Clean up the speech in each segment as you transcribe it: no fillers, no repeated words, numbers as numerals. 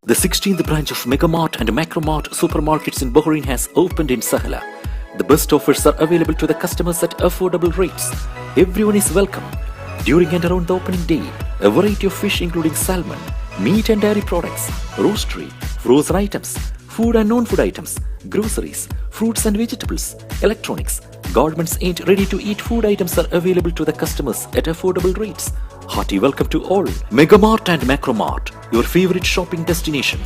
The 16th branch of MegaMart and MacroMart supermarkets in Bahrain has opened in Sahala. The best offers are available to the customers at affordable rates. Everyone is welcome. During and around the opening day, a variety of fish including salmon, meat and dairy products, roastery, frozen items, food and non-food items, groceries, fruits and vegetables, electronics, garments and ready-to-eat food items are available to the customers at affordable rates. Hearty welcome to all. MegaMart and MacroMart, your favorite shopping destination.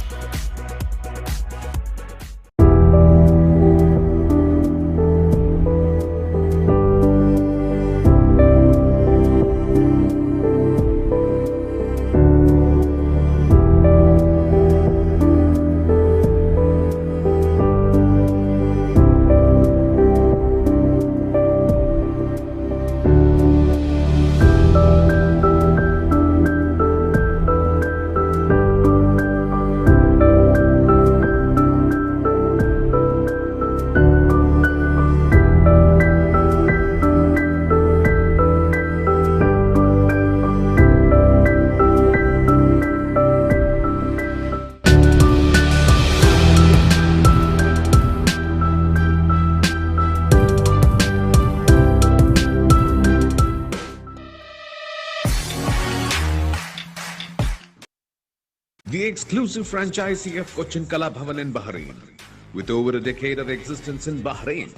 The exclusive franchisee of Cochin Kala Bhavan in Bahrain, with over a decade of existence in Bahrain.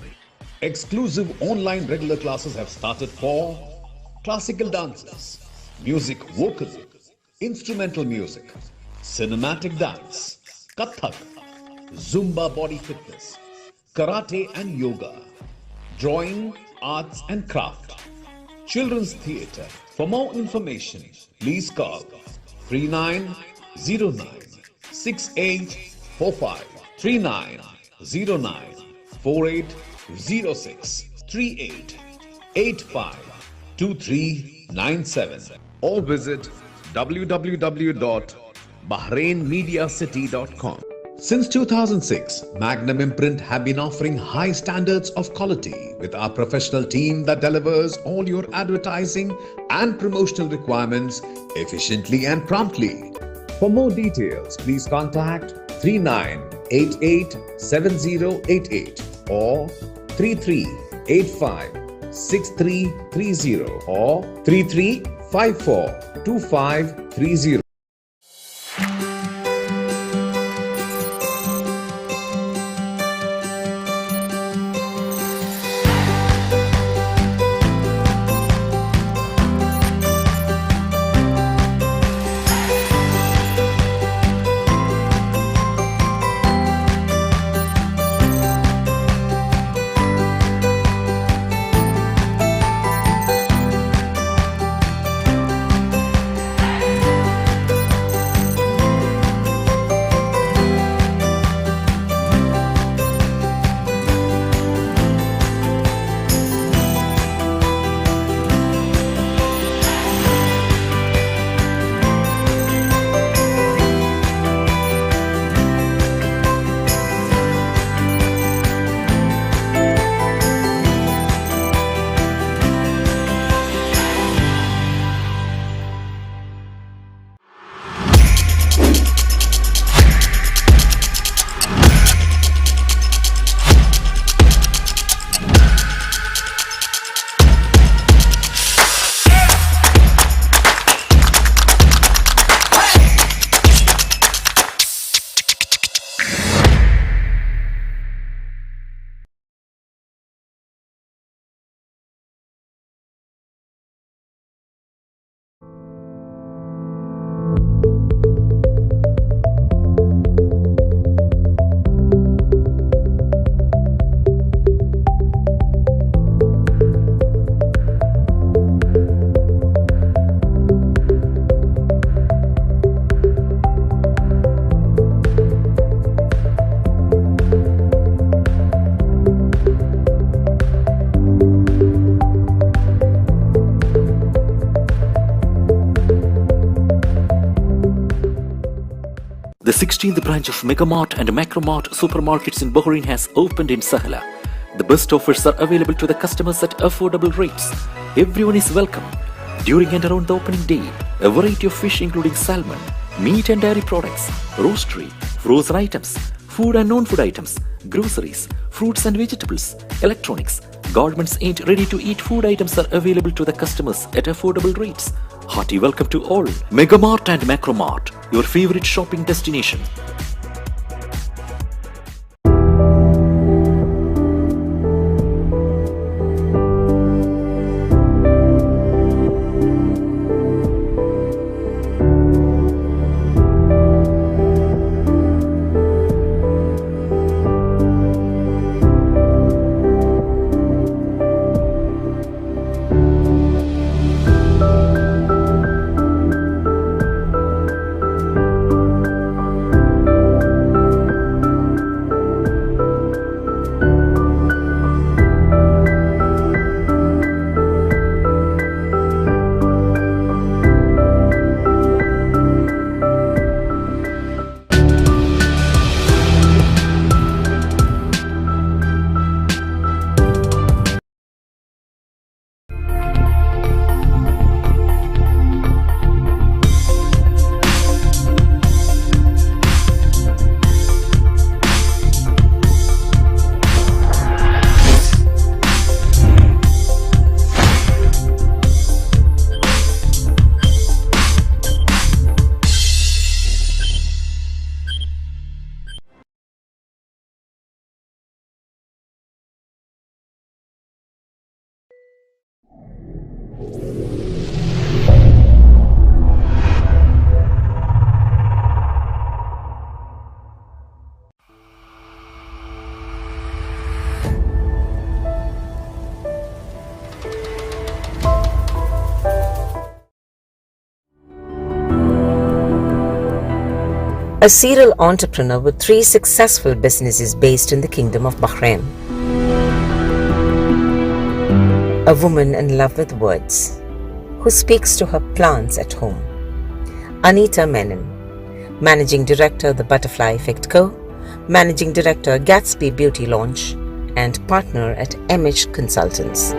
Exclusive online regular classes have started for classical dances, music vocal, instrumental music, cinematic dance, Kathak, Zumba body fitness, karate and yoga, drawing, arts and craft, children's theatre. For more information, please call 3909 6845 3909 4806 3885 2397 or visit www.bahrainmediacity.com. Since 2006, Magnum Imprint have been offering high standards of quality with our professional team that delivers all your advertising and promotional requirements efficiently and promptly. For more details, please contact 39887088 or 33856330 or 33542530. The 16th branch of MegaMart and MacroMart supermarkets in Bahrain has opened in Sahala. The best offers are available to the customers at affordable rates. Everyone is welcome. During and around the opening day, a variety of fish including salmon, meat and dairy products, roastery, frozen items, food and non-food items, groceries, fruits and vegetables, electronics, garments and ready-to-eat food items are available to the customers at affordable rates. Hearty welcome to all. MegaMart and MacroMart, your favorite shopping destination. A serial entrepreneur with 3 successful businesses based in the Kingdom of Bahrain. A woman in love with words, who speaks to her plants at home. Anita Menon, Managing Director of the Butterfly Effect Co., Managing Director Gatsby Beauty Launch, and partner at MH Consultants.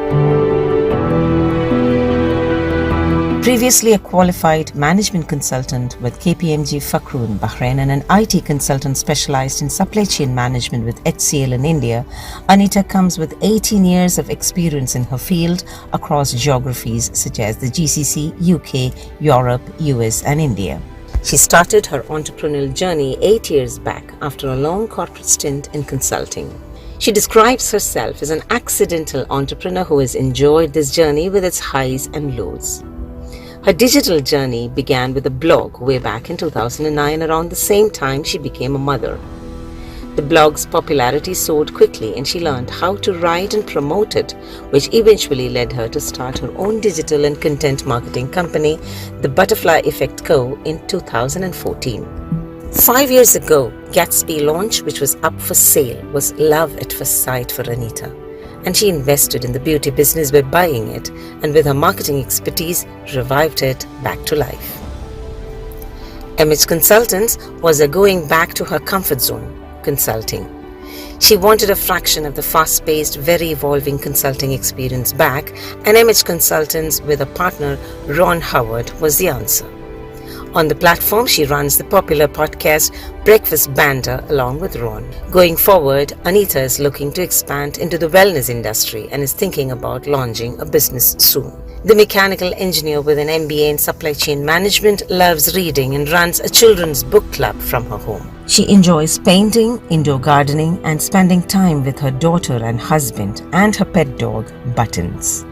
Previously a qualified management consultant with KPMG Fakru in Bahrain and an IT consultant specialized in supply chain management with HCL in India, Anita comes with 18 years of experience in her field across geographies such as the GCC, UK, Europe, US and India. She started her entrepreneurial journey 8 years back after a long corporate stint in consulting. She describes herself as an accidental entrepreneur who has enjoyed this journey with its highs and lows. Her digital journey began with a blog way back in 2009, around the same time she became a mother. The blog's popularity soared quickly and she learned how to write and promote it, which eventually led her to start her own digital and content marketing company, the Butterfly Effect Co. in 2014. 5 years ago, Gatsby launch, which was up for sale, was love at first sight for Anita. And she invested in the beauty business by buying it and with her marketing expertise revived it back to life. MH Consultants was a going back to her comfort zone, consulting. She wanted a fraction of the fast-paced, very evolving consulting experience back, and MH Consultants with a partner, Ron Howard, was the answer. On the platform, she runs the popular podcast Breakfast Banter along with Ron. Going forward, Anita is looking to expand into the wellness industry and is thinking about launching a business soon. The mechanical engineer with an MBA in supply chain management loves reading and runs a children's book club from her home. She enjoys painting, indoor gardening, and spending time with her daughter and husband and her pet dog, Buttons.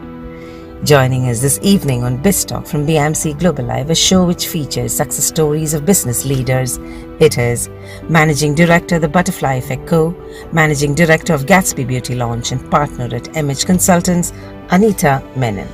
Joining us this evening on Biztalk from BMC Global Live, a show which features success stories of business leaders. It is Managing Director of the Butterfly Effect Co., Managing Director of Gatsby Beauty Launch and partner at MH Consultants, Anita Menon.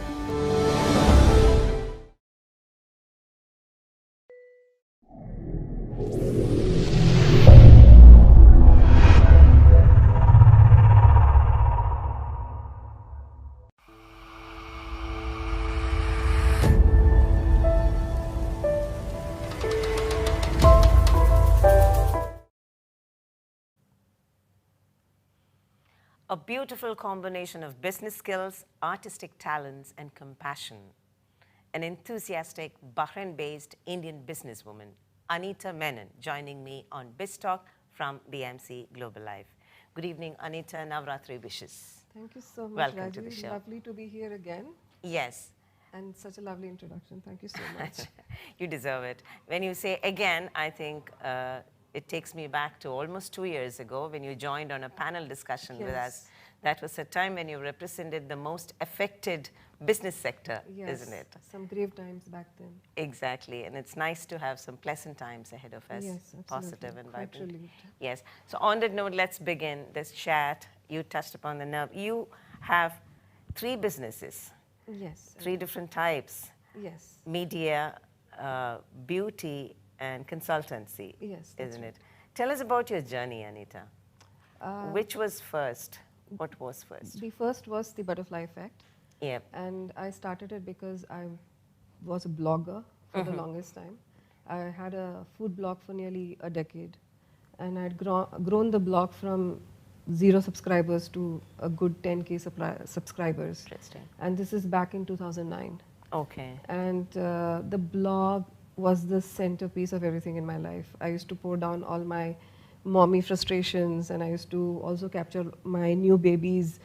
A beautiful combination of business skills, artistic talents, and compassion. an enthusiastic Bahrain-based Indian businesswoman, Anita Menon, joining me on Biztalk from BMC Global Live. Good evening, Anita. Navratri wishes. Thank you so much, Welcome Raji. to the show. Lovely to be here again. Yes. And such a lovely introduction. Thank you so much. You deserve it. When you say again, I think it takes me back to almost 2 years ago when you joined on a panel discussion with us. That was a time when you represented the most affected business sector, isn't it? Some grave times back then. Exactly, and it's nice to have some pleasant times ahead of us, Yes, positive and quite vibrant. relieved. Yes, so on that note, let's begin this chat. You touched upon the nerve. You have 3 businesses. Yes. 3 different types. Yes. Media, beauty, and consultancy, Yes, isn't it? Tell us about your journey, Anita. Which was first? What was first? The first was the butterfly effect. Yep. And I started it because I was a blogger for the longest time. I had a food blog for nearly a decade. And I'd grown the blog from 0 subscribers to a good 10K subscribers. Interesting. And this is back in 2009. Okay. And the blog was the centerpiece of everything in my life. I used to pour down all my mommy frustrations, and I used to also capture my new babies,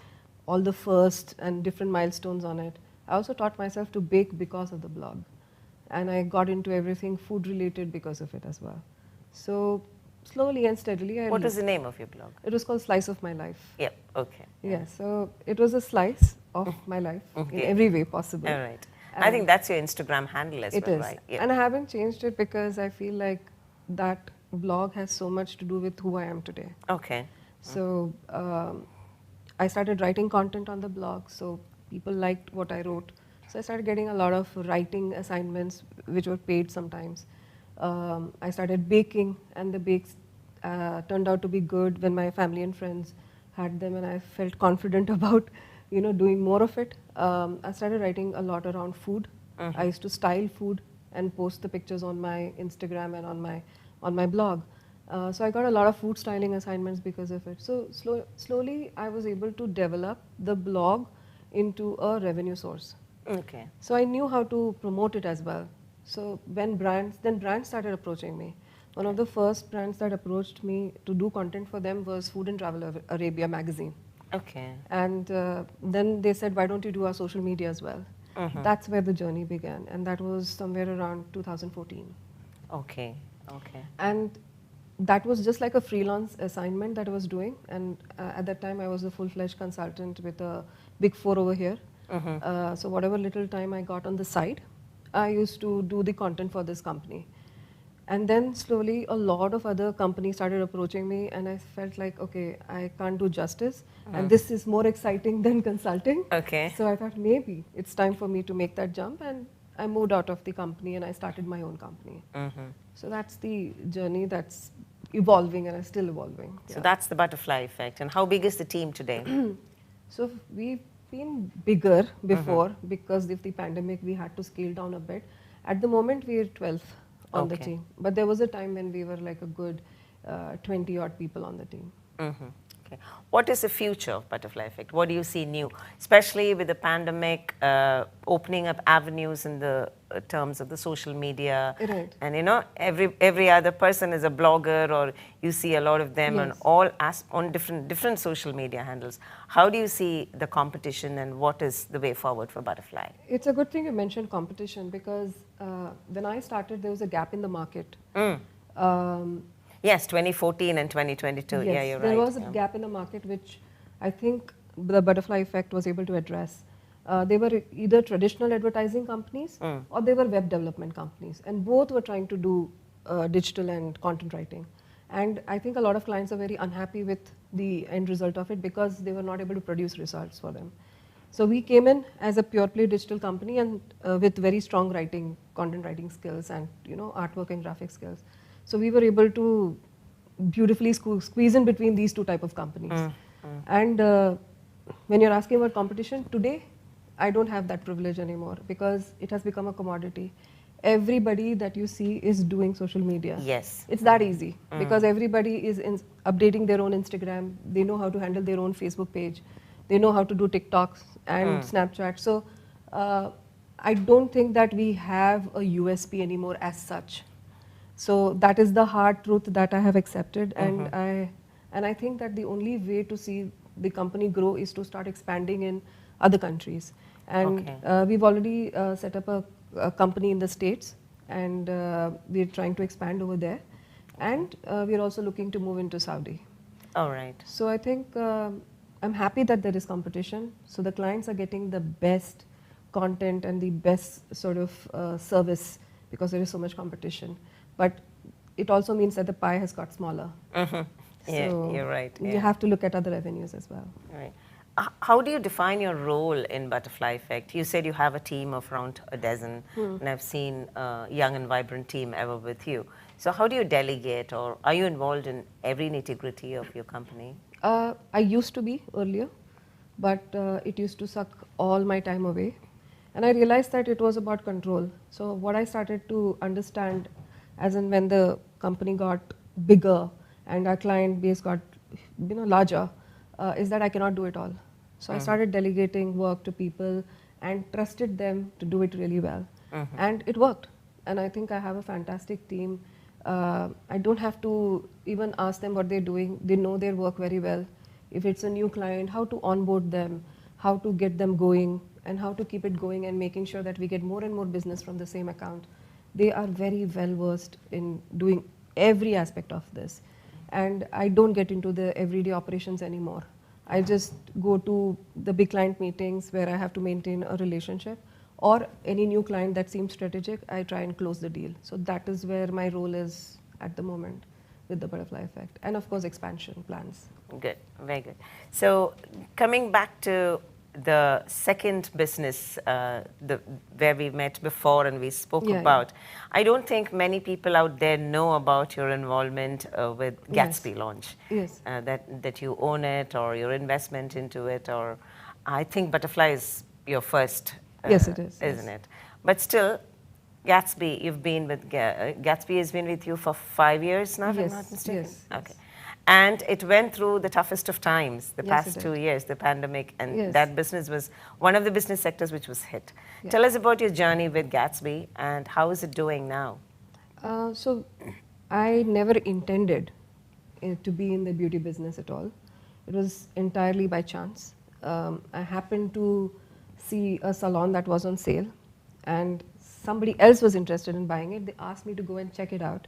all the first and different milestones on it. I also taught myself to bake because of the blog. And I got into everything food related because of it as well. So slowly and steadily. What was the name of your blog? It was called Slice of My Life. Yep, okay. Yeah, so it was a slice of my life in every way possible. All right. I think that's your Instagram handle as well, It is. right? Yep. And I haven't changed it because I feel like that blog has so much to do with who I am today. Okay. So I started writing content on the blog, so people liked what I wrote. So I started getting a lot of writing assignments, which were paid sometimes. I started baking, and the bakes turned out to be good when my family and friends had them, and I felt confident about, doing more of it. I started writing a lot around food. I used to style food and post the pictures on my Instagram and on my blog. So I got a lot of food styling assignments because of it. So slowly I was able to develop the blog into a revenue source. Okay. So I knew how to promote it as well. So when brands started approaching me. One of the first brands that approached me to do content for them was Food and Travel Arabia magazine. Okay. And then they said, why don't you do our social media as well? That's where the journey began, and that was somewhere around 2014. Okay. Okay. And that was just like a freelance assignment that I was doing, and at that time I was a full-fledged consultant with a big 4 over here. So whatever little time I got on the side, I used to do the content for this company. And then slowly a lot of other companies started approaching me, and I felt like, okay, I can't do justice, and this is more exciting than consulting. Okay. So I thought maybe it's time for me to make that jump, and I moved out of the company and I started my own company. So that's the journey that's evolving, and is still evolving. So that's the butterfly effect. And how big is the team today? So we've been bigger before because of the pandemic. We had to scale down a bit. At the moment, we're 12 on the team, but there was a time when we were like a good 20 odd people on the team. Okay. What is the future of butterfly effect? What do you see new, especially with the pandemic opening up avenues in the terms of the social media? Right. And every other person is a blogger, or you see a lot of them on different social media handles. How do you see the competition, and what is the way forward for butterfly? It's a good thing you mentioned competition, because when I started, there was a gap in the market. Yes, 2014 and 2022. Yes, yeah, you're right. there was a gap in the market, which I think the butterfly effect was able to address. They were either traditional advertising companies or they were web development companies, and both were trying to do digital and content writing. And I think a lot of clients are very unhappy with the end result of it because they were not able to produce results for them. So we came in as a pure play digital company, and with very strong content writing skills, and artwork and graphic skills. So we were able to beautifully squeeze in between these 2 type of companies. And when you're asking about competition, today I don't have that privilege anymore because it has become a commodity. Everybody that you see is doing social media. Yes. It's that easy because everybody is updating their own Instagram. They know how to handle their own Facebook page. They know how to do TikToks and Snapchat. So I don't think that we have a USP anymore as such. So that is the hard truth that I have accepted, and I think that the only way to see the company grow is to start expanding in other countries. And we've already set up a company in the States, and we're trying to expand over there. And we're also looking to move into Saudi. All right. So I think I'm happy that there is competition. So the clients are getting the best content and the best sort of service because there is so much competition. But it also means that the pie has got smaller. Yeah, So you're right. Yeah. you have to look at other avenues as well. Right. How do you define your role in Butterfly Effect? You said you have a team of around a dozen, and I've seen a young and vibrant team ever with you. So how do you delegate, or are you involved in every nitty-gritty of your company? I used to be earlier, but it used to suck all my time away. And I realized that it was about control. So what I started to understand, as in when the company got bigger and our client base got larger, is that I cannot do it all. So I started delegating work to people and trusted them to do it really well. And it worked. And I think I have a fantastic team. I don't have to even ask them what they're doing. They know their work very well. If it's a new client, how to onboard them, how to get them going, and how to keep it going and making sure that we get more and more business from the same account. They are very well versed in doing every aspect of this. And I don't get into the everyday operations anymore. I just go to the big client meetings where I have to maintain a relationship, or any new client that seems strategic, I try and close the deal. So that is where my role is at the moment with the Butterfly Effect. And of course, expansion plans. Good, very good. So coming back to the second business where we met before and we spoke about, I don't think many people out there know about your involvement with Gatsby launch. Yes. That you own it, or your investment into it, or I think Butterfly is your first. Yes, it is. Isn't it? But still, Gatsby, you've been with Gatsby has been with you for 5 years now, if I'm not mistaken. Yes. Okay. And it went through the toughest of times, the Yes, past it 2 did. years, the pandemic, and Yes. that business was one of the business sectors which was hit. Yeah. Tell us about your journey with Gatsby and how is it doing now? So I never intended to be in the beauty business at all. It was entirely by chance. I happened to see a salon that was on sale, and somebody else was interested in buying it. They asked me to go and check it out.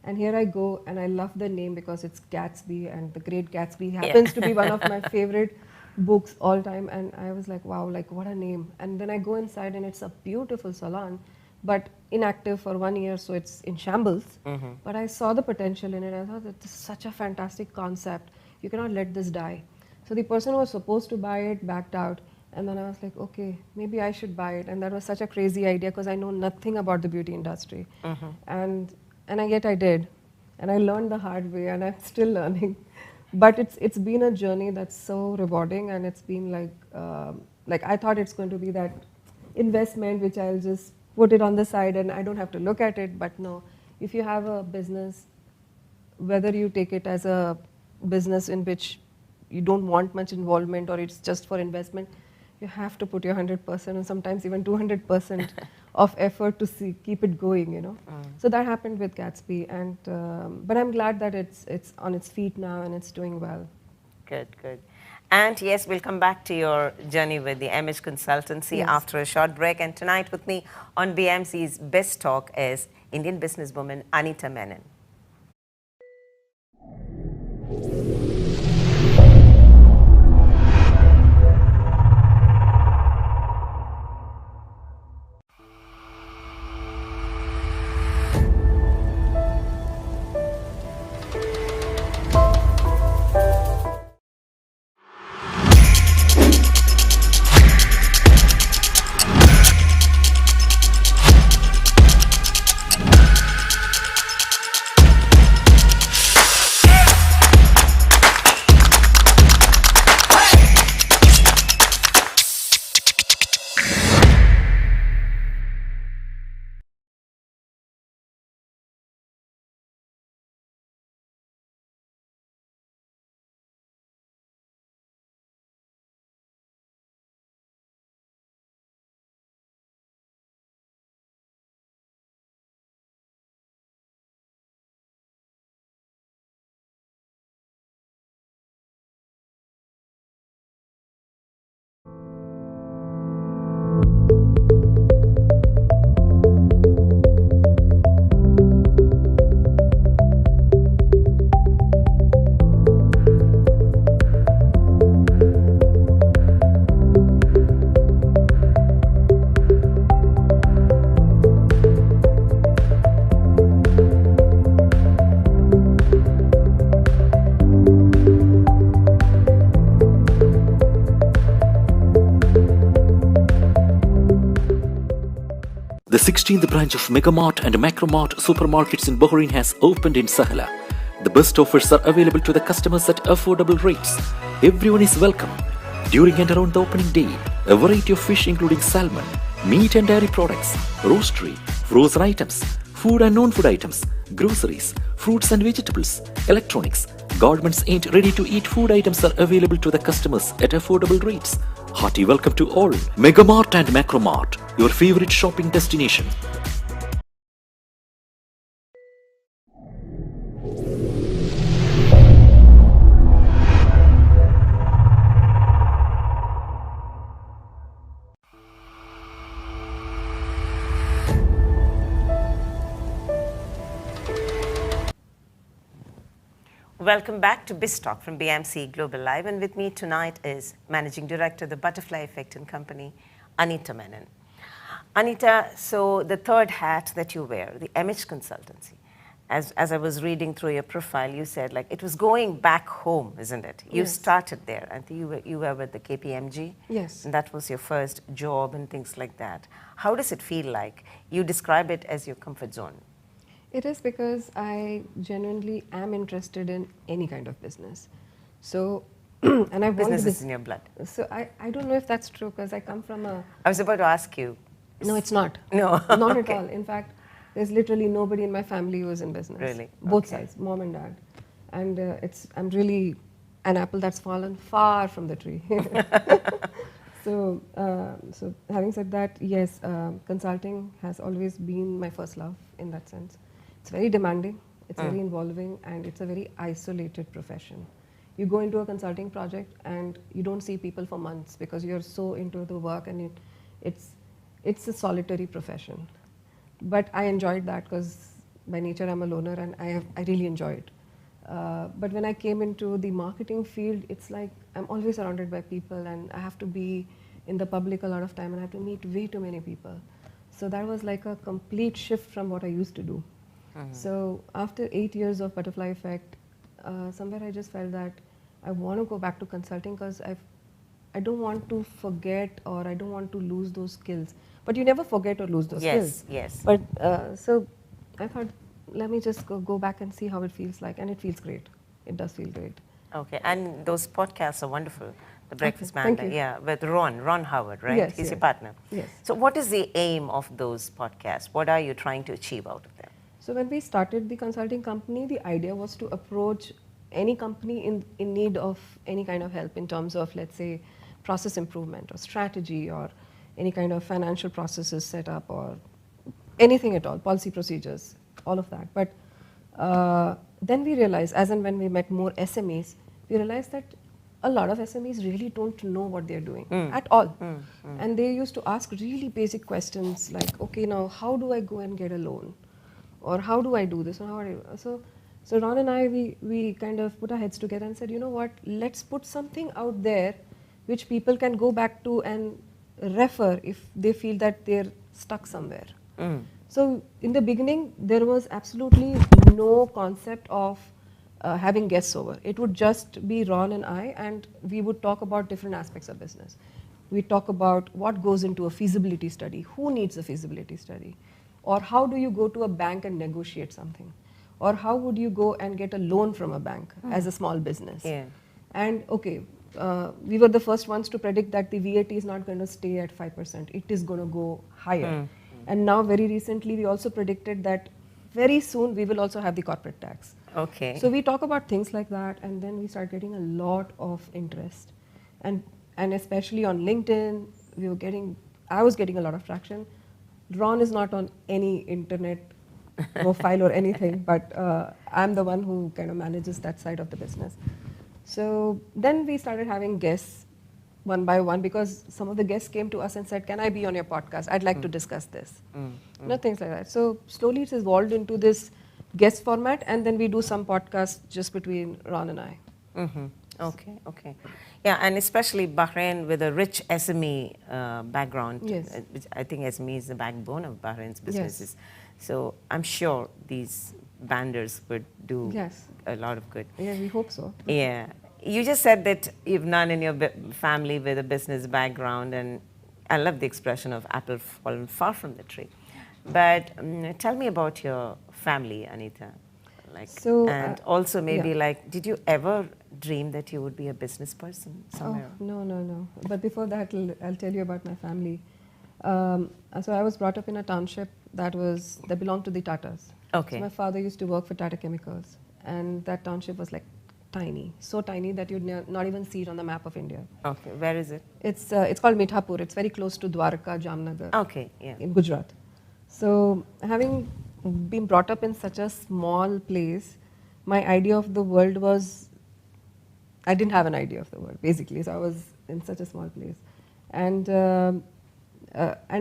And here I go, and I love the name because it's Gatsby, and The Great Gatsby happens to be one of my favorite books all time. And I was like, wow, like what a name. And then I go inside, and it's a beautiful salon, but inactive for 1 year, so it's in shambles. But I saw the potential in it. I thought, this is such a fantastic concept. You cannot let this die. So the person who was supposed to buy it backed out. And then I was like, okay, maybe I should buy it. And that was such a crazy idea because I know nothing about the beauty industry. And yet I did. And I learned the hard way, and I'm still learning. But it's been a journey that's so rewarding, and it's been like I thought it's going to be that investment which I'll just put it on the side and I don't have to look at it. But no, if you have a business, whether you take it as a business in which you don't want much involvement or it's just for investment, you have to put your 100% and sometimes even 200% of effort to keep it going, you know. So that happened with Gatsby, and but I'm glad that it's on its feet now and it's doing well. Good, good. And yes, we'll come back to your journey with the MH Consultancy after a short break. And tonight with me on BMC's Biztalk is Indian businesswoman Anita Menon. 16th branch of MegaMart and MacroMart supermarkets in Bahrain has opened in Sahla. The best offers are available to the customers at affordable rates. Everyone is welcome. During and around the opening day, a variety of fish including salmon, meat and dairy products, roastery, frozen items, food and non-food items, groceries, fruits and vegetables, electronics, garments and ready-to-eat food items are available to the customers at affordable rates. Hearty welcome to all. MegaMart and MacroMart, your favorite shopping destination. Welcome back to Biztalk from BMC Global Live, and with me tonight is Managing Director of the Butterfly Effect and Company, Anita Menon. Anita, so the third hat that you wear, the MH consultancy, as I was reading through your profile, you said like it was going back home, isn't it? You started there, and you were with the KPMG. Yes. And that was your first job and things like that. How does it feel like? You describe it as your comfort zone. It is because I genuinely am interested in any kind of business. So, and I want Business to is in your blood. So I don't know if that's true because I come from a... I was about to ask you. No, it's not. No. Not Okay. at all. In fact, there's literally nobody in my family who is in business. Really? Both Okay. sides, mom and dad. And I'm really an apple that's fallen far from the tree. So having said that, yes, consulting has always been my first love in that sense. It's very demanding, it's very involving, and it's a very isolated profession. You go into a consulting project and you don't see people for months because you're so into the work, and it's a solitary profession. But I enjoyed that because by nature I'm a loner, and I really enjoy it. But when I came into the marketing field, it's like I'm always surrounded by people, and I have to be in the public a lot of time, and I have to meet way too many people. So that was like a complete shift from what I used to do. So after 8 years of Butterfly Effect, somewhere I just felt that I want to go back to consulting because I don't want to forget, or I don't want to lose those skills. But you never forget or lose those skills. Yes. But so I thought, let me just go back and see how it feels like, and it feels great. It does feel great. Okay, and those podcasts are wonderful. The Breakfast thank Band, you. yeah, with Ron Howard, right? Yes, He's your yes. partner. Yes. So what is the aim of those podcasts? What are you trying to achieve out of them? So when we started the consulting company, the idea was to approach any company in need of any kind of help in terms of, let's say, process improvement or strategy, or any kind of financial processes set up, or anything at all, policy procedures, all of that. But then we realized, as and when we met more SMEs, we realized that a lot of SMEs really don't know what they're doing at all. And they used to ask really basic questions like, okay, now how do I go and get a loan? Or how do I do this? Or how do I, so Ron and I, we kind of put our heads together and said, you know what, let's put something out there which people can go back to and refer if they feel that they're stuck somewhere. So in the beginning, there was absolutely no concept of having guests over. It would just be Ron and I, and we would talk about different aspects of business. We talk about what goes into a feasibility study, who needs a feasibility study, or how do you go to a bank and negotiate something, or how would you go and get a loan from a bank as a small business. Yeah. And okay, we were the first ones to predict that the VAT is not going to stay at 5%, it is going to go higher. And now very recently we also predicted that very soon we will also have the corporate tax. Okay. So we talk about things like that, and then we start getting a lot of interest, and especially on LinkedIn, I was getting a lot of traction. Ron is not on any internet profile or anything, but I'm the one who kind of manages that side of the business. So then we started having guests one by one, because some of the guests came to us and said, can I be on your podcast? I'd like to discuss this. You know, things like that. So slowly it's evolved into this guest format, and then we do some podcasts just between Ron and I. Okay. Yeah, and especially Bahrain with a rich SME background. Yes. Which I think SME is the backbone of Bahrain's businesses. Yes. So I'm sure these banders would do a lot of good. Yeah, we hope so. Yeah. You just said that you've none in your family with a business background, and I love the expression of apple fallen far from the tree. But tell me about your family, Anita. Like, So, and also maybe yeah. like, did you ever dream that you would be a business person somewhere? Oh, no. But before that, I'll tell you about my family. So I was brought up in a township that belonged to the Tatas. Okay. So my father used to work for Tata Chemicals, and that township was like tiny, so tiny that you'd not even see it on the map of India. Okay, where is it? It's called Mithapur. It's very close to Dwarka, Jamnagar, Okay, yeah. in Gujarat. So having been brought up in such a small place, my idea of the world was, I didn't have an idea of the world basically. So I was in such a small place, and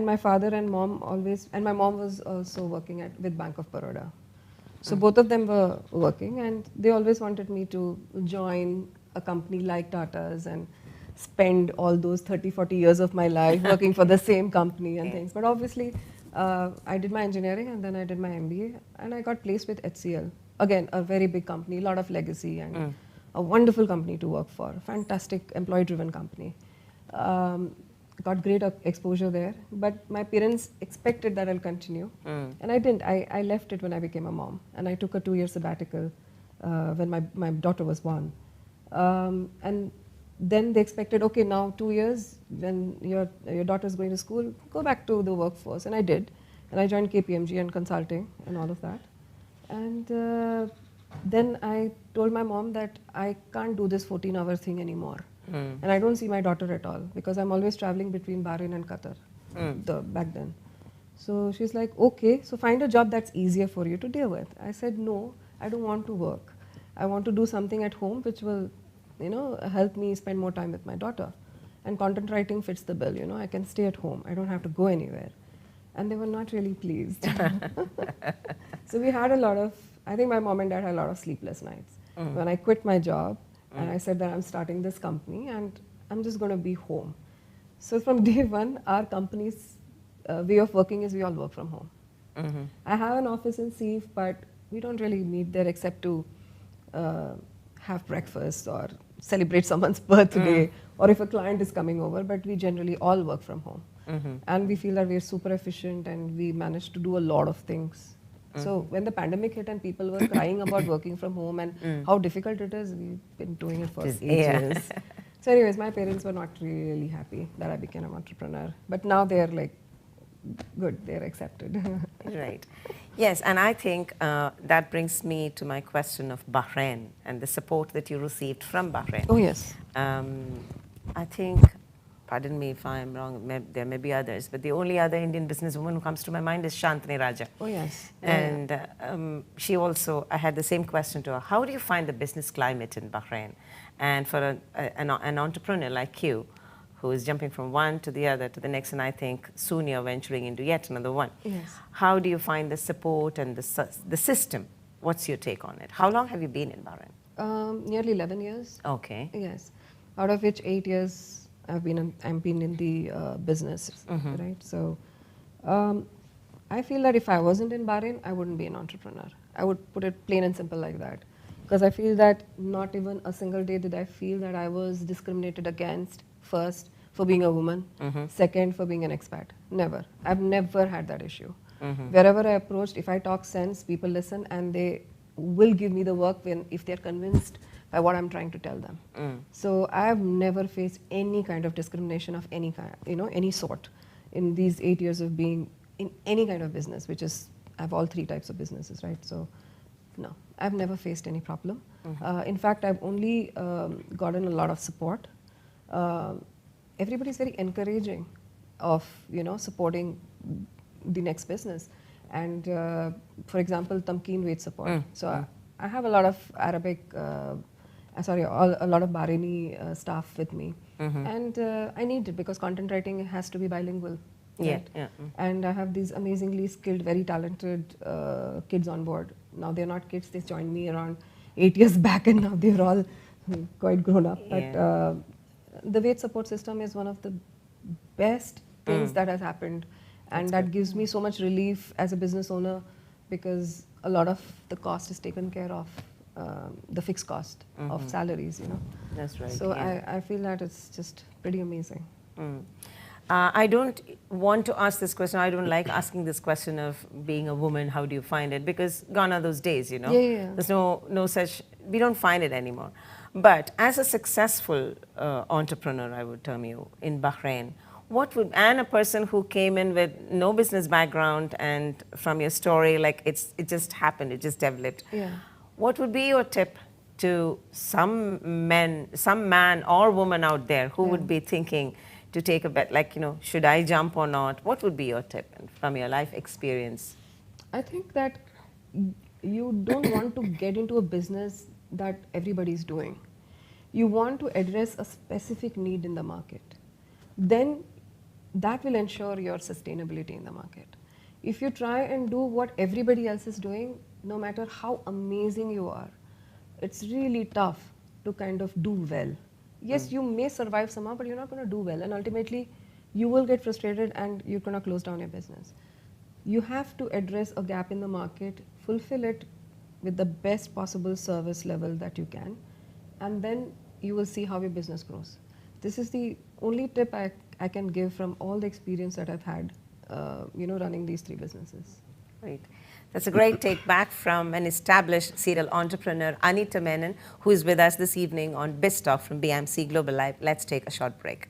my father and mom always, and my mom was also working with Bank of Baroda. So both of them were working, and they always wanted me to join a company like Tata's and spend all those 30, 40 years of my life working for the same company and things. But obviously, I did my engineering and then I did my MBA, and I got placed with HCL. Again, a very big company, a lot of legacy, and a wonderful company to work for, fantastic employee-driven company. Got great exposure there, but my parents expected that I'll continue, and I didn't. I left it when I became a mom, and I took a 2-year sabbatical when my daughter was born. And then they expected, okay, now 2 years, when your daughter's going to school, go back to the workforce, and I did. And I joined KPMG and consulting and all of that. And then I told my mom that I can't do this 14-hour thing anymore. And I don't see my daughter at all because I'm always traveling between Bahrain and Qatar back then. So she's like, okay, so find a job that's easier for you to deal with. I said, no, I don't want to work. I want to do something at home which will, help me spend more time with my daughter. And content writing fits the bill, I can stay at home. I don't have to go anywhere. And they were not really pleased. So we had I think my mom and dad had a lot of sleepless nights. When I quit my job, and I said that I'm starting this company and I'm just going to be home. So from day one, our company's way of working is we all work from home. I have an office in Seif, but we don't really meet there except to have breakfast or celebrate someone's birthday or if a client is coming over, but we generally all work from home. And we feel that we're super efficient and we manage to do a lot of things. So when the pandemic hit and people were crying about working from home and how difficult it is, we've been doing it for ages. So anyways, my parents were not really happy that I became an entrepreneur. But now they're like, good, they're accepted. Right. Yes, and I think that brings me to my question of Bahrain and the support that you received from Bahrain. Oh, yes. I think, pardon me if I'm wrong, there may be others, but the only other Indian businesswoman who comes to my mind is Shantini Raja. Oh, yes. And she also, I had the same question to her. How do you find the business climate in Bahrain? And for an entrepreneur like you, who is jumping from one to the other to the next, and I think soon you're venturing into yet another one. Yes. How do you find the support and the system? What's your take on it? How long have you been in Bahrain? Nearly 11 years. Okay. Yes. Out of which 8 years I've been in the business, right? So I feel that if I wasn't in Bahrain, I wouldn't be an entrepreneur. I would put it plain and simple like that. Because I feel that not even a single day did I feel that I was discriminated against, first, for being a woman, second, for being an expat. Never. I've never had that issue. Wherever I approached, if I talk sense, people listen and they will give me the work if they're convinced by what I'm trying to tell them. So I've never faced any kind of discrimination of any kind, any sort in these 8 years of being in any kind of business, which is, I have all 3 types of businesses, right? So no, I've never faced any problem. In fact, I've only gotten a lot of support. Everybody's very encouraging of, supporting the next business. And for example, Tamkeen weight support. So I have a lot of Arabic, a lot of Bahraini staff with me. And I need it because content writing has to be bilingual. Right? Yeah. And I have these amazingly skilled, very talented kids on board. Now they're not kids, they joined me around 8 years back and now they're all quite grown up. Yeah. But the weight support system is one of the best things that has happened. And that gives me so much relief as a business owner because a lot of the cost is taken care of, the fixed cost of salaries, That's right. So yeah. I feel that it's just pretty amazing. I don't want to ask this question. I don't like asking this question of being a woman. How do you find it? Because gone are those days, you know. Yeah. There's no such. We don't find it anymore. But as a successful entrepreneur, I would term you in Bahrain, and a person who came in with no business background, and from your story, like it just happened, it just developed. Yeah. What would be your tip to some man or woman out there who would be thinking to take a bet, like, you know, should I jump or not? What would be your tip from your life experience? I think that you don't want to get into a business that everybody's doing. You want to address a specific need in the market. Then that will ensure your sustainability in the market. If you try and do what everybody else is doing, no matter how amazing you are, it's really tough to kind of do well. Yes, you may survive somehow, but you're not going to do well. And ultimately, you will get frustrated and you're going to close down your business. You have to address a gap in the market, fulfill it with the best possible service level that you can, and then you will see how your business grows. This is the only tip I can give from all the experience that I've had, running these 3 businesses. Right. That's a great take back from an established serial entrepreneur, Anita Menon, who is with us this evening on Biztalk from BMC Global Live. Let's take a short break.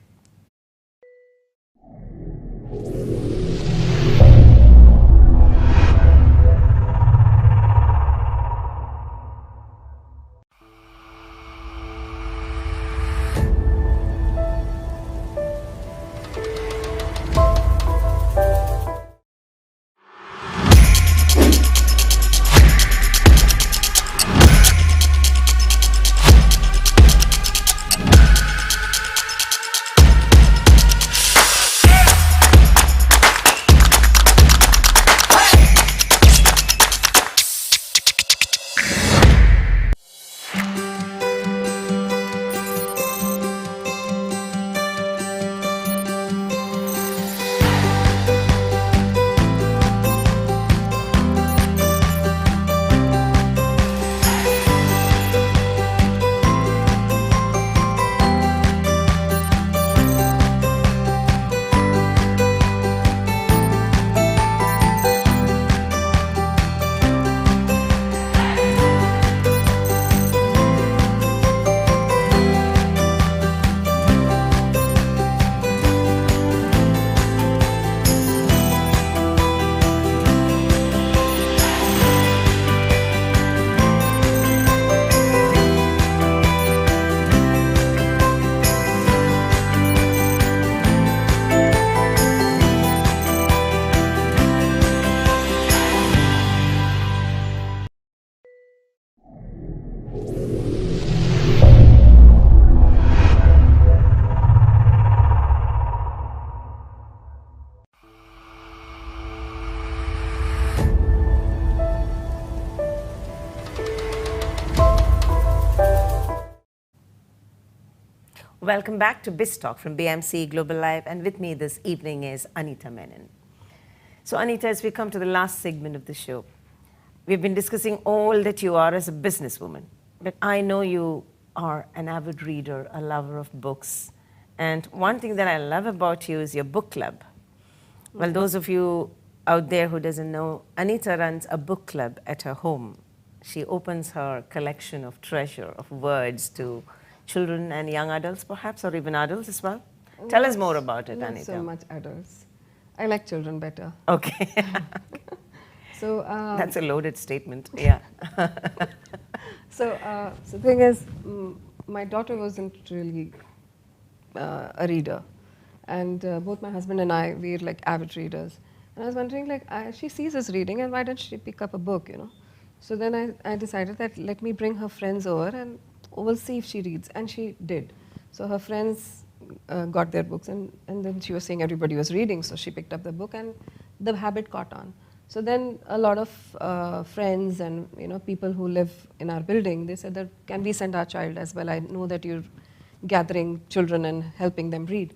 Welcome back to Biztalk from BMC Global Live, and with me this evening is Anita Menon. So Anita, as we come to the last segment of the show, we've been discussing all that you are as a businesswoman, but I know you are an avid reader, a lover of books, and one thing that I love about you is your book club. Well, those of you out there who doesn't know, Anita runs a book club at her home. She opens her collection of treasure of words to children and young adults, perhaps, or even adults as well. Tell us more about it, Not Anita. so much adults. I like children better. Okay. So That's a loaded statement, yeah. So the thing is, my daughter wasn't really a reader, and both my husband and I, we're like avid readers. And I was wondering, like, she sees us reading, and why don't she pick up a book, you know? So then I decided that let me bring her friends over, and we'll see if she reads, and she did. So her friends got their books, and then she was saying everybody was reading, so she picked up the book, and the habit caught on. So then a lot of friends and people who live in our building, they said that can we send our child as well? I know that you're gathering children and helping them read.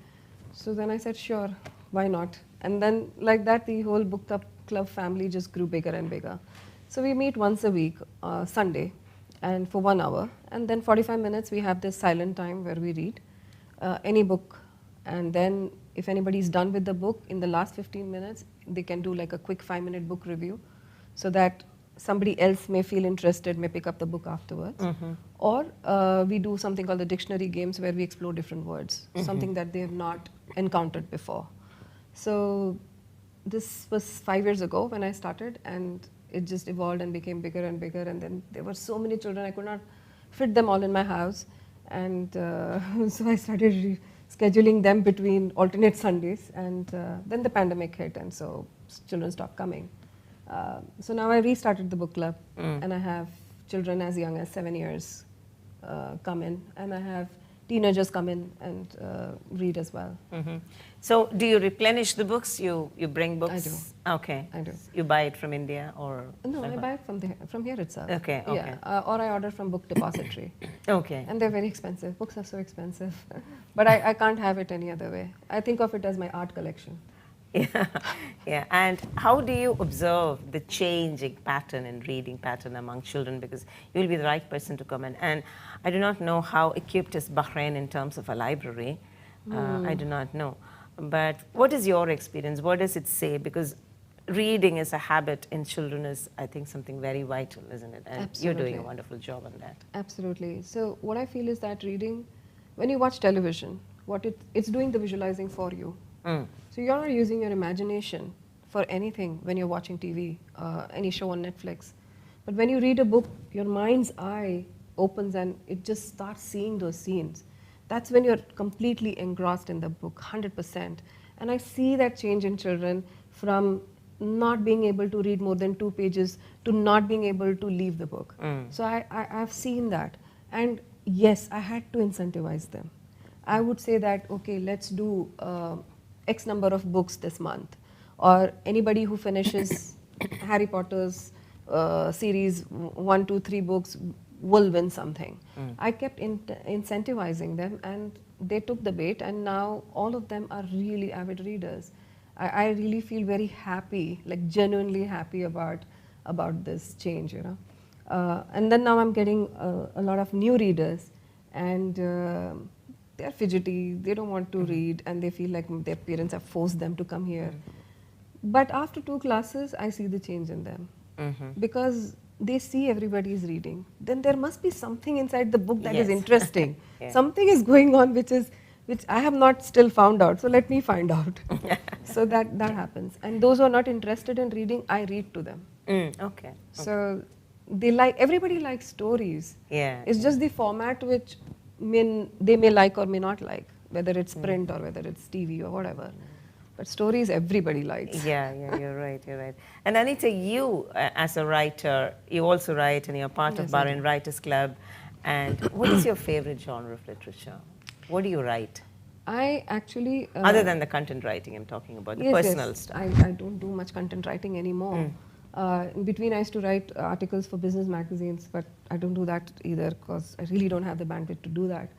So then I said, sure, why not? And then like that, the whole book club family just grew bigger and bigger. So we meet once a week, Sunday, and for 1 hour, and then 45 minutes we have this silent time where we read any book, and then if anybody's done with the book in the last 15 minutes, they can do like a quick 5-minute book review, so that somebody else may feel interested, may pick up the book afterwards. Or we do something called the dictionary games, where we explore different words, something that they have not encountered before. So this was 5 years ago when I started, and it just evolved and became bigger and bigger. And then there were so many children, I could not fit them all in my house. And so I started scheduling them between alternate Sundays. And then the pandemic hit, and so children stopped coming. So now I restarted the book club, and I have children as young as 7 years come in, and I have teenagers come in and read as well. So do you replenish the books? You bring books? I do. Okay. I do. You buy it from India or? No, I buy it from here itself. Okay, okay. Yeah, or I order from Book Depository. Okay. And they're very expensive. Books are so expensive. But I can't have it any other way. I think of it as my art collection. Yeah, yeah. And how do you observe the changing pattern in reading pattern among children? Because you will be the right person to comment. And I do not know how equipped is Bahrain in terms of a library. I do not know. But what is your experience? What does it say? Because reading as a habit in children is, I think, something very vital, isn't it? And Absolutely. you're doing a wonderful job on that. Absolutely. So what I feel is that reading, when you watch television, it's doing the visualizing for you. So you're not using your imagination for anything when you're watching TV, any show on Netflix. But when you read a book, your mind's eye opens and it just starts seeing those scenes. That's when you're completely engrossed in the book, 100%. And I see that change in children from not being able to read more than 2 pages to not being able to leave the book. So I've seen that. And yes, I had to incentivize them. I would say that, okay, let's do X number of books this month. Or anybody who finishes Harry Potter's series, 1, 2, 3 books will win something. I kept incentivizing them, and they took the bait, and now all of them are really avid readers. I really feel very happy, like genuinely happy about this change, you know. And then now I'm getting a lot of new readers, and they're fidgety, they don't want to read, and they feel like their parents have forced them to come here. But after 2 classes, I see the change in them. Because they see everybody is reading. Then there must be something inside the book that is interesting. Yeah. Something is going on which I have not still found out, so let me find out. So that happens. And those who are not interested in reading, I read to them. Okay. So everybody likes stories. Yeah. It's just the format which they may like or may not like, whether it's print or whether it's TV or whatever. But stories everybody likes. Yeah, you're right, you're right. And Anita, you as a writer, you also write and you're part of Yes, I Bahrain Writers Club. And what is your favorite genre of literature? What do you write? I actually... Other than the content writing, I'm talking about the personal stuff. I don't do much content writing anymore. In between, I used to write articles for business magazines, but I don't do that either because I really don't have the bandwidth to do that.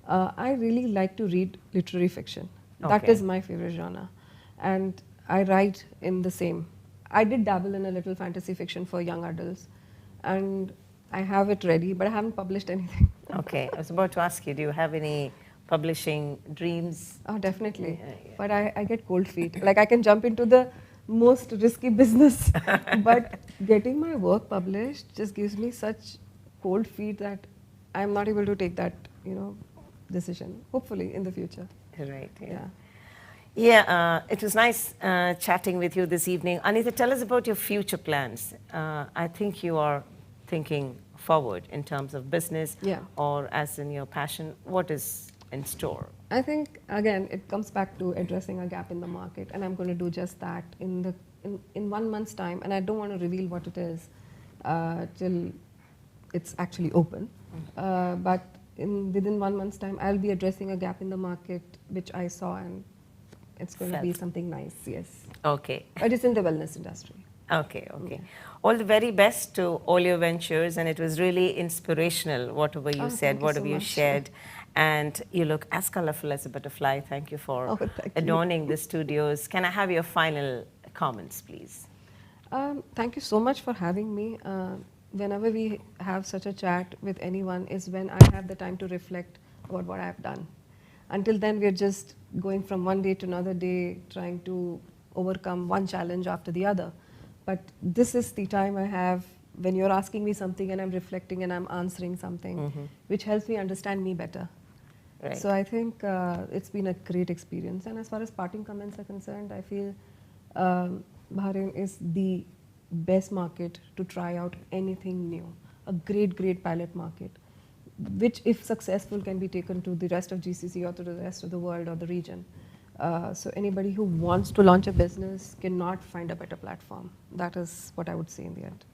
I really like to read literary fiction. That Okay. is my favorite genre. And I write in the same. I did dabble in a little fantasy fiction for young adults, and I have it ready, but I haven't published anything. Okay, I was about to ask you, do you have any publishing dreams? Oh, definitely. Yeah. But I get cold feet. Like I can jump into the most risky business, but getting my work published just gives me such cold feet that I'm not able to take that, decision. Hopefully in the future. Right, Yeah. Yeah, it was nice chatting with you this evening. Anita, tell us about your future plans. I think you are thinking forward in terms of business, Yeah. or as in your passion. What is in store? I think again it comes back to addressing a gap in the market, and I'm going to do just that in 1 month's time. And I don't want to reveal what it is till it's actually open. But within 1 month's time, I'll be addressing a gap in the market which I saw, and it's going to be something nice. Yes. Okay. But it's in the wellness industry. Okay. All the very best to all your ventures, and it was really inspirational, whatever you said, thank you whatever so you much. shared. And you look as colorful as a butterfly. Thank you for Thank you. adorning the studios. Can I have your final comments, please? Thank you so much for having me. Whenever we have such a chat with anyone is when I have the time to reflect about what I've done. Until then, we're just going from one day to another day, trying to overcome one challenge after the other. But this is the time I have when you're asking me something and I'm reflecting and I'm answering something, which helps me understand me better. Right. So I think it's been a great experience. And as far as parting comments are concerned, I feel Bahrain is the best market to try out anything new. A great, great pilot market, which if successful can be taken to the rest of GCC or to the rest of the world or the region. So anybody who wants to launch a business cannot find a better platform. That is what I would say in the end.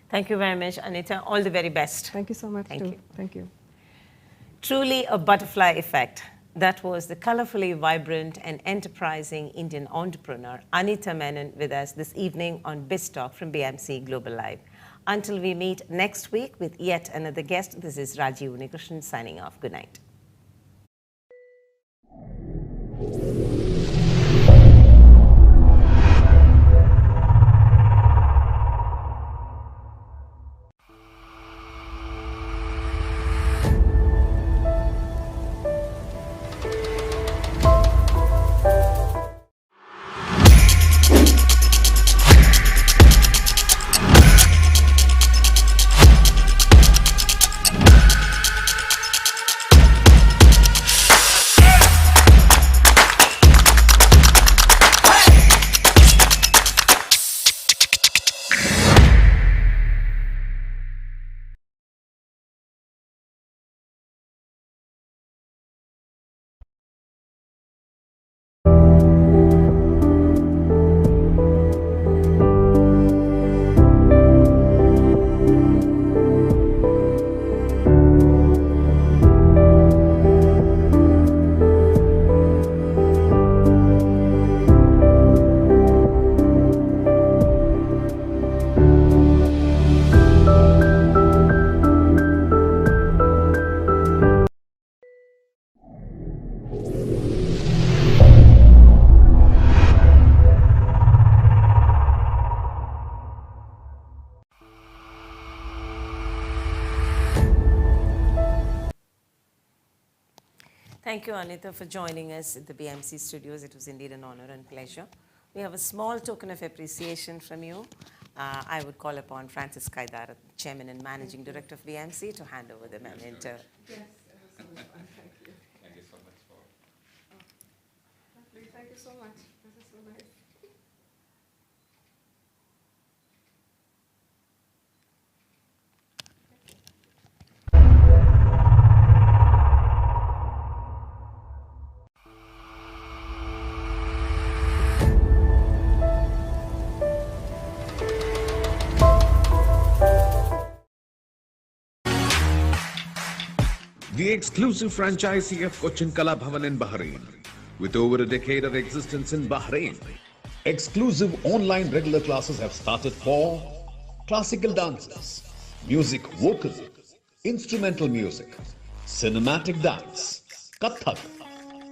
Thank you very much, Anita. All the very best. Thank you so much. Thank you. Thank you. Truly a butterfly effect. That was the colorfully vibrant and enterprising Indian entrepreneur, Anita Menon, with us this evening on Biztalk from BMC Global Live. Until we meet next week with yet another guest, this is Raji Unnikrishnan signing off. Good night. Thank you, Anita, for joining us at the BMC studios. It was indeed an honor and pleasure. We have a small token of appreciation from you. I would call upon Francis Kaidar, Chairman and Managing Director of BMC, to hand over the memento. Yes, it was so much fun. Thank you. Thank you so much for. Thank you so much. This is so nice. The exclusive franchisee of Cochin Kala Bhavan in Bahrain. With over a decade of existence in Bahrain, exclusive online regular classes have started for classical dances, music vocal, instrumental music, cinematic dance, Kathak,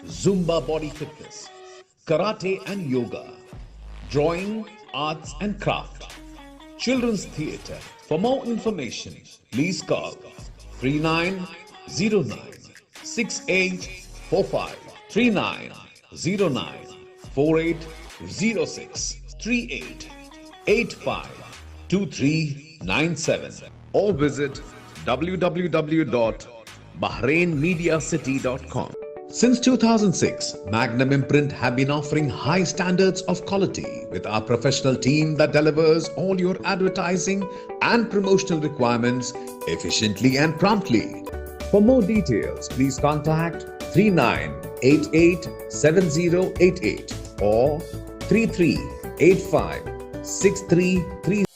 Zumba body fitness, karate and yoga, drawing, arts and craft, children's theatre. For more information, please call 3909 6845 3909 4806 3885 2397 or visit www.bahrainmediacity.com. Since 2006, Magnum Imprint have been offering high standards of quality with our professional team that delivers all your advertising and promotional requirements efficiently and promptly. For more details, please contact 39887088 or 33856330.